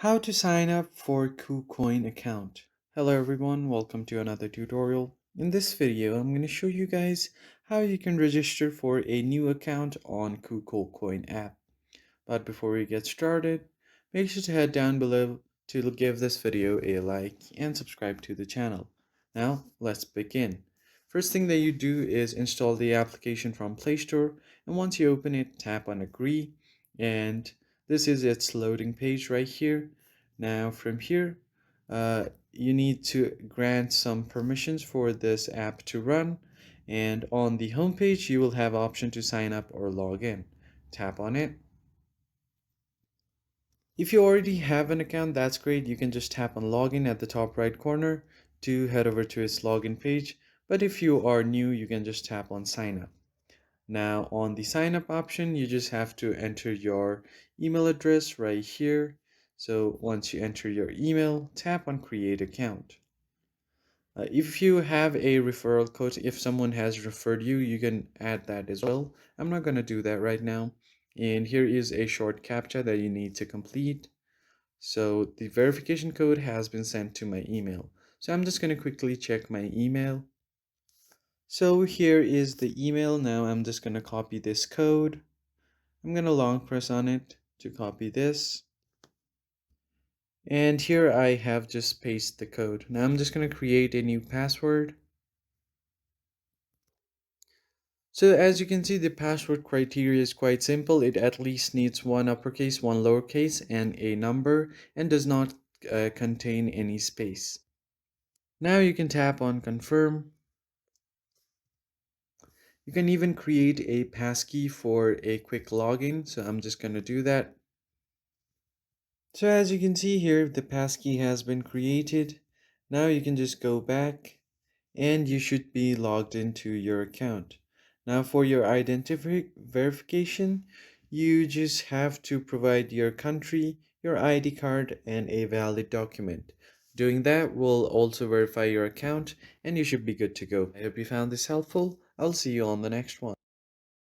How to sign up for KuCoin account. Hello everyone, welcome to another tutorial. In this video, I'm going to show you guys how you can register for a new account on KuCoin app. But before we get started, make sure to head down below to give this video a like and subscribe to the channel. Now, let's begin. First thing that you do is install the application from Play Store, and once you open it, tap on agree, and this is its loading page right here. Now from here, you need to grant some permissions for this app to run, and on the home page you will have option to sign up or log in. Tap on it. If you already have an account, that's great. You can just tap on login at the top right corner to head over to its login page. But if you are new, you can just tap on sign up. Now on the sign up option, you just have to enter your email address right here. So once you enter your email, tap on create account. If you have a referral code, if someone has referred you, you can add that as well. I'm not going to do that right now. And here is a short captcha that you need to complete. So the verification code has been sent to my email. So I'm just going to quickly check my email. So here is the email. Now I'm just going to copy this code. I'm going to long press on it to copy this. And here I have just pasted the code. Now I'm just going to create a new password. So as you can see, the password criteria is quite simple. It at least needs one uppercase, one lowercase, and a number, and does not contain any space. Now you can tap on confirm. You can even create a passkey for a quick login. So I'm just going to do that. So as you can see here, the passkey has been created. Now you can just go back and you should be logged into your account. Now for your identity verification, you just have to provide your country, your ID card, and a valid document. Doing that will also verify your account and you should be good to go. I hope you found this helpful. I'll see you on the next one.